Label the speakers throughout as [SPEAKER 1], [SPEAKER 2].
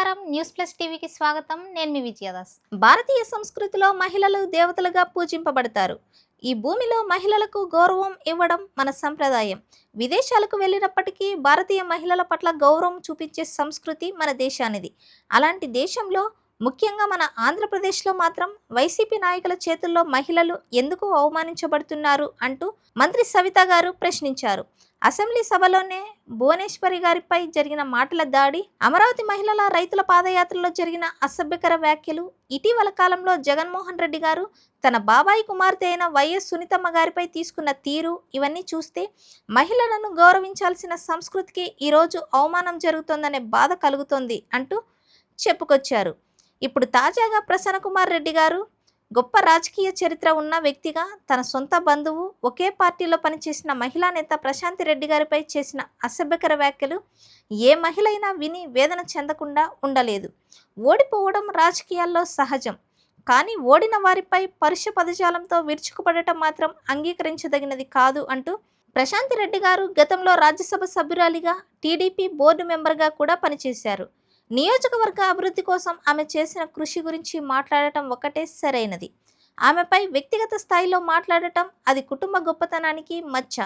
[SPEAKER 1] నమస్కారం news plus టీవీకి స్వాగతం. నేను మీ విజయదాస్. భారతీయ సంస్కృతిలో మహిళలు దేవతలుగా పూజింపబడతారు. ఈ భూమిలో మహిళలకు గౌరవం ఇవ్వడం మన సంప్రదాయం. విదేశాలకు వెళ్ళినప్పటికీ భారతీయ మహిళల పట్ల గౌరవం చూపించే సంస్కృతి మన దేశానిది. అలాంటి దేశంలో ముఖ్యంగా మన ఆంధ్రప్రదేశ్లో మాత్రం వైసీపీ నాయకుల చేతుల్లో మహిళలు ఎందుకు అవమానించబడుతున్నారు అంటూ మంత్రి సవిత గారు ప్రశ్నించారు. అసెంబ్లీ సభలోనే భువనేశ్వరి గారిపై జరిగిన మాటల దాడి, అమరావతి మహిళల రైతుల పాదయాత్రలో జరిగిన అసభ్యకర వ్యాఖ్యలు, ఇటీవల కాలంలో జగన్మోహన్ రెడ్డి గారు తన బాబాయి కుమార్తె అయిన వైఎస్ సునీతమ్మ గారిపై తీసుకున్న తీరు, ఇవన్నీ చూస్తే మహిళలను గౌరవించాల్సిన సంస్కృతికి ఈరోజు అవమానం జరుగుతోందనే బాధ కలుగుతోంది అంటూ చెప్పుకొచ్చారు. ఇప్పుడు తాజాగా ప్రసన్న కుమార్ రెడ్డి గారు గొప్ప రాజకీయ చరిత్ర ఉన్న వ్యక్తిగా తన సొంత బంధువు, ఒకే పార్టీలో పనిచేసిన మహిళా నేత ప్రశాంతి రెడ్డి గారిపై చేసిన అసభ్యకర వ్యాఖ్యలు ఏ మహిళ అయినా విని వేదన చెందకుండా ఉండలేదు. ఓడిపోవడం రాజకీయాల్లో సహజం, కానీ ఓడిన వారిపై పరుష పదజాలంతో విరుచుకుపడటం మాత్రం అంగీకరించదగినది కాదు అంటూ ప్రశాంతి రెడ్డి గారు గతంలో రాజ్యసభ సభ్యురాలిగా, టీడీపీ బోర్డు మెంబర్గా కూడా పనిచేశారు. నియోజకవర్గ అభివృద్ధి కోసం ఆమె చేసిన కృషి గురించి మాట్లాడటం ఒక్కటే సరైనది. ఆమెపై వ్యక్తిగత స్థాయిలో మాట్లాడటం అది కుటుంబ గొప్పతనానికి మచ్చ.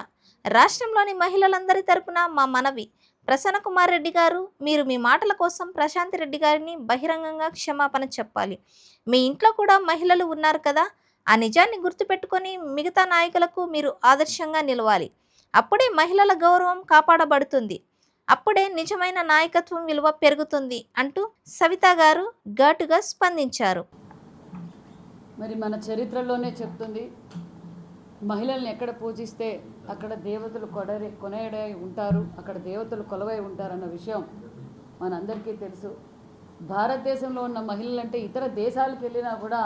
[SPEAKER 1] రాష్ట్రంలోని మహిళలందరి తరపున మా మనవి, ప్రసన్న కుమార్ రెడ్డి గారు, మీరు మీ మాటల కోసం ప్రశాంతి రెడ్డి గారిని బహిరంగంగా క్షమాపణ చెప్పాలి. మీ ఇంట్లో కూడా మహిళలు ఉన్నారు కదా, ఆ నిజాన్ని గుర్తుపెట్టుకొని మిగతా నాయకులకు మీరు ఆదర్శంగా నిలవాలి. అప్పుడే మహిళల గౌరవం కాపాడబడుతుంది. అప్పుడే నిజమైన నాయకత్వం విలువ పెరుగుతుంది అంటూ సవిత గారు ఘాటుగా స్పందించారు.
[SPEAKER 2] మరి మన చరిత్రలోనే చెప్తుంది, మహిళల్ని ఎక్కడ పూజిస్తే అక్కడ దేవతలు కొనయడై ఉంటారు, అక్కడ దేవతలు కొలవై ఉంటారన్న విషయం మనందరికీ తెలుసు. భారతదేశంలో ఉన్న మహిళలంటే ఇతర దేశాలకు వెళ్ళినా కూడా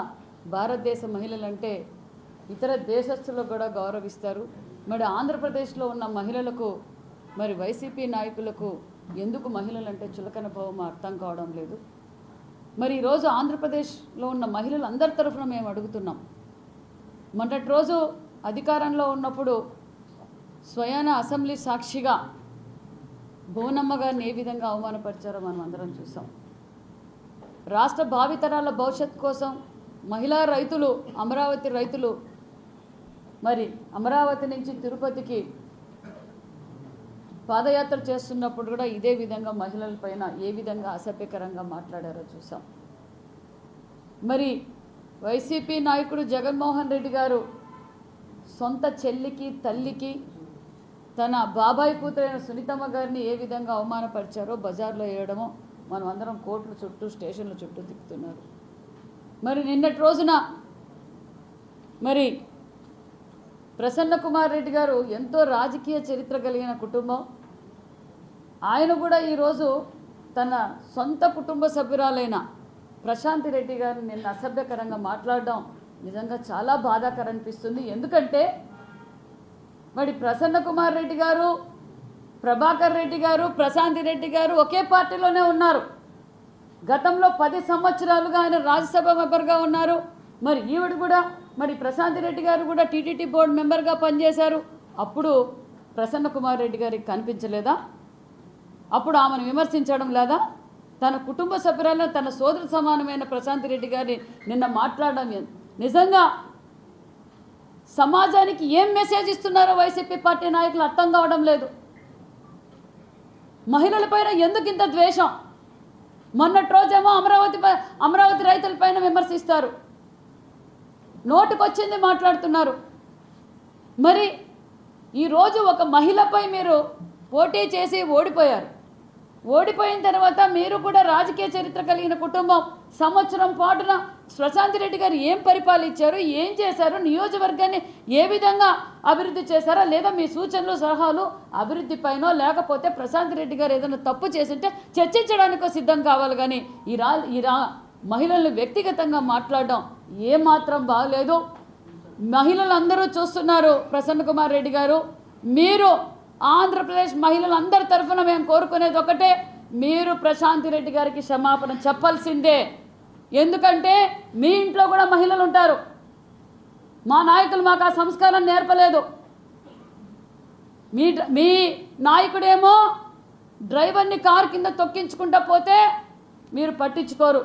[SPEAKER 2] భారతదేశ మహిళలంటే ఇతర దేశస్తులు కూడా గౌరవిస్తారు. మరి ఆంధ్రప్రదేశ్లో ఉన్న మహిళలకు, మరి వైసీపీ నాయకులకు ఎందుకు మహిళలంటే చులకన భావం అర్థం కావడం లేదు. మరి ఈరోజు ఆంధ్రప్రదేశ్లో ఉన్న మహిళలు అందరి తరఫున మేము అడుగుతున్నాం. మొన్నటి రోజు అధికారంలో ఉన్నప్పుడు స్వయాన అసెంబ్లీ సాక్షిగా భువనమ్మ గారిని ఏ విధంగా అవమానపరిచారో మనం అందరం చూసాం. రాష్ట్ర భావితరాల భవిష్యత్తు కోసం మహిళా రైతులు, అమరావతి రైతులు మరి అమరావతి నుంచి తిరుపతికి పాదయాత్ర చేస్తున్నప్పుడు కూడా ఇదే విధంగా మహిళలపైన ఏ విధంగా అసభ్యకరంగా మాట్లాడారో చూసాం. మరి వైసీపీ నాయకుడు జగన్మోహన్ రెడ్డి గారు సొంత చెల్లికి, తల్లికి, తన బాబాయ్ కూతురైన సునీతమ్మ గారిని ఏ విధంగా అవమానపరిచారో బజార్లో వేయడమో మనం అందరం కోర్టుల చుట్టూ, స్టేషన్ల చుట్టూ తిప్పుతున్నారు. మరి నిన్నటి రోజున మరి ప్రసన్న కుమార్ రెడ్డి గారు ఎంతో రాజకీయ చరిత్ర కలిగిన కుటుంబం. ఆయన కూడా ఈరోజు తన సొంత కుటుంబ సభ్యురాలైన ప్రశాంతి రెడ్డి గారిని నిన్న అసభ్యకరంగా మాట్లాడడం నిజంగా చాలా బాధాకరం అనిపిస్తుంది. ఎందుకంటే మరి ప్రసన్న కుమార్ రెడ్డి గారు, ప్రభాకర్ రెడ్డి గారు, ప్రశాంతి రెడ్డి గారు ఒకే పార్టీలోనే ఉన్నారు. గతంలో 10 సంవత్సరాలుగా ఆయన రాజ్యసభ మెంబర్గా ఉన్నారు. మరి ఈవిడ కూడా, మరి ప్రశాంతి రెడ్డి గారు కూడా టీటీడీ బోర్డు మెంబర్గా పనిచేశారు. అప్పుడు ప్రసన్న కుమార్ రెడ్డి గారికి కనిపించలేదా? అప్పుడు ఆమెను విమర్శించడం లేదా? తన కుటుంబ సభ్యురాలను, తన సోదరు సమానమైన ప్రశాంతి రెడ్డి గారిని నిన్న మాట్లాడడం నిజంగా సమాజానికి ఏం మెసేజ్ ఇస్తున్నారో వైసీపీ పార్టీ నాయకులు అర్థం కావడం లేదు. మహిళలపైన ఎందుకు ఇంత ద్వేషం? మొన్నటి రోజేమో అమరావతి రైతులపైన విమర్శిస్తారు, నోటుకొచ్చింది మాట్లాడుతున్నారు. మరి ఈరోజు ఒక మహిళపై మీరు పోటీ చేసి ఓడిపోయారు. ఓడిపోయిన తర్వాత మీరు కూడా రాజకీయ చరిత్ర కలిగిన కుటుంబం, సంవత్సరం పాటున ప్రశాంతి రెడ్డి గారు ఏం పరిపాలించారు, ఏం చేశారు, నియోజకవర్గాన్ని ఏ విధంగా అభివృద్ధి చేశారా, లేదా మీ సూచనలు, సలహాలు అభివృద్ధి పైనో, లేకపోతే ప్రశాంతి రెడ్డి గారు ఏదైనా తప్పు చేసింటే చర్చించడానికో సిద్ధం కావాలి. కానీ ఈ మహిళలను వ్యక్తిగతంగా మాట్లాడడం ఏమాత్రం బాగలేదు. మహిళలందరూ చూస్తున్నారు. ప్రసన్న కుమార్ రెడ్డి గారు, మీరు ఆంధ్రప్రదేశ్ మహిళలందరి తరఫున మేము కోరుకునేది ఒకటే, మీరు ప్రశాంతి రెడ్డి గారికి క్షమాపణ చెప్పాల్సిందే. ఎందుకంటే మీ ఇంట్లో కూడా మహిళలు ఉంటారు. మా నాయకులు మాకు ఆ సంస్కారం నేర్పలేదు. మీ నాయకుడేమో డ్రైవర్ని కారు కింద తొక్కించుకుంటా పోతే మీరు పట్టించుకోరు.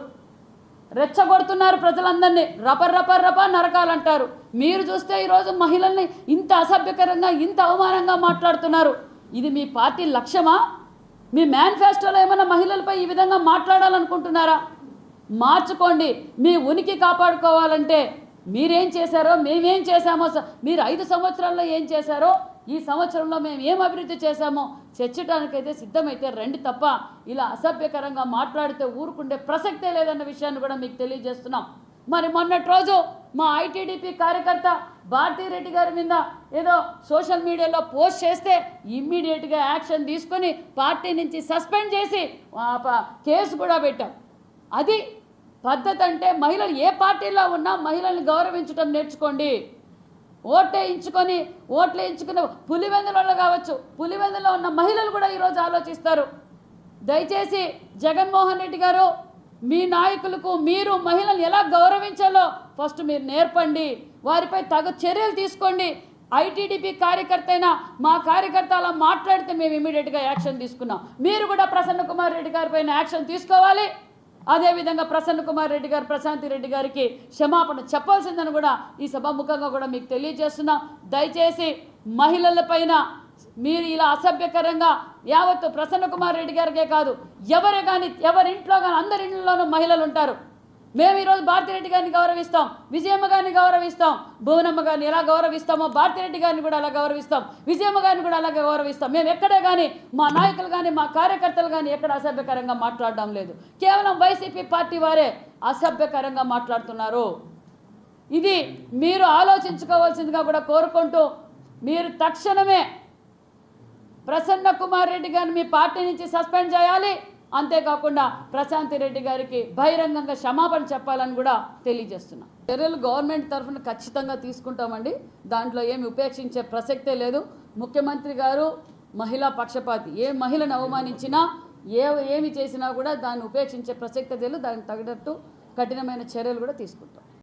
[SPEAKER 2] రెచ్చగొడుతున్నారు ప్రజలందరినీ, రప నరకాలంటారు. మీరు చూస్తే ఈరోజు మహిళల్ని ఇంత అసభ్యకరంగా ఇంత అవమానంగా మాట్లాడుతున్నారు. ఇది మీ పార్టీ లక్ష్యమా? మీ మేనిఫెస్టోలో ఏమైనా మహిళలపై ఈ విధంగా మాట్లాడాలనుకుంటున్నారా? మార్చుకోండి. మీ ఉనికి కాపాడుకోవాలంటే మీరేం చేశారో మేమేం చేశామో, మీరు 5 సంవత్సరాల్లో ఏం చేశారో ఈ సంవత్సరంలో మేము ఏం అభివృద్ధి చేశామో చర్చించడానికైతే సిద్ధమైతే రండి తప్ప ఇలా అసభ్యకరంగా మాట్లాడితే ఊరుకుండే ప్రసక్తే లేదన్న విషయాన్ని కూడా మీకు తెలియజేస్తున్నాం. మరి మొన్నటి రోజు మా ఐటీడీపీ కార్యకర్త భారతీరెడ్డి గారి మీద ఏదో సోషల్ మీడియాలో పోస్ట్ చేస్తే ఇమ్మీడియట్గా యాక్షన్ తీసుకొని పార్టీ నుంచి సస్పెండ్ చేసి కేసు కూడా పెట్టాం. అది పద్ధతి అంటే మహిళలు ఏ పార్టీలో ఉన్నా మహిళల్ని గౌరవించడం నేర్చుకోండి. ఓట్లు ఎంచుకున్న పులివెందులలో కావచ్చు, పులివెందులో ఉన్న మహిళలు కూడా ఈరోజు ఆలోచిస్తారు. దయచేసి జగన్మోహన్ రెడ్డి గారు మీ నాయకులకు మీరు మహిళలను ఎలా గౌరవించాలో ఫస్ట్ మీరు నేర్పండి. వారిపై తగు చర్యలు తీసుకోండి. ఐటీడీపీ కార్యకర్త అయినా మా కార్యకర్త అలా మాట్లాడితే మేము ఇమీడియట్గా యాక్షన్ తీసుకున్నాం. మీరు కూడా ప్రసన్న కుమార్ రెడ్డి గారి పైన యాక్షన్ తీసుకోవాలి. అదేవిధంగా ప్రసన్న కుమార్ రెడ్డి గారు ప్రశాంతి రెడ్డి గారికి క్షమాపణ చెప్పాల్సిందని కూడా ఈ సభాముఖంగా కూడా మీకు తెలియజేస్తున్నాం. దయచేసి మహిళలపైన మీరు ఇలా అసభ్యకరంగా యావత్తు ప్రసన్న కుమార్ రెడ్డి గారికే కాదు, ఎవరే కానీ ఎవరింట్లో కానీ అందరి ఇంట్లోనూ మహిళలు ఉంటారు. మేము ఈరోజు భారతిరెడ్డి గారిని గౌరవిస్తాం, విజయమ్మ గారిని గౌరవిస్తాం, భువనమ్మ గారిని ఎలా గౌరవిస్తామో భారతిరెడ్డి గారిని కూడా అలా గౌరవిస్తాం, విజయమ్మ గారిని కూడా అలాగే గౌరవిస్తాం. మేము ఎక్కడే కానీ మా నాయకులు కానీ మా కార్యకర్తలు కానీ ఎక్కడ అసభ్యకరంగా మాట్లాడడం లేదు. కేవలం వైసీపీ పార్టీ వారే అసభ్యకరంగా మాట్లాడుతున్నారు. ఇది మీరు ఆలోచించుకోవాల్సిందిగా కూడా కోరుకుంటూ మీరు తక్షణమే ప్రసన్న కుమార్ రెడ్డి గారిని మీ పార్టీ నుంచి సస్పెండ్ చేయాలి. అంతేకాకుండా ప్రశాంతి రెడ్డి గారికి బహిరంగంగా క్షమాపణ చెప్పాలని కూడా తెలియజేస్తున్నాం. చర్యలు గవర్నమెంట్ తరఫున ఖచ్చితంగా తీసుకుంటామండి. దాంట్లో ఏమి ఉపేక్షించే ప్రసక్తే లేదు. ముఖ్యమంత్రి గారు మహిళా పక్షపాతి. ఏ మహిళను అవమానించినా ఏమి చేసినా కూడా దాన్ని ఉపేక్షించే ప్రసక్తే లేదు. దానికి తగినట్టు కఠినమైన చర్యలు కూడా తీసుకుంటాం.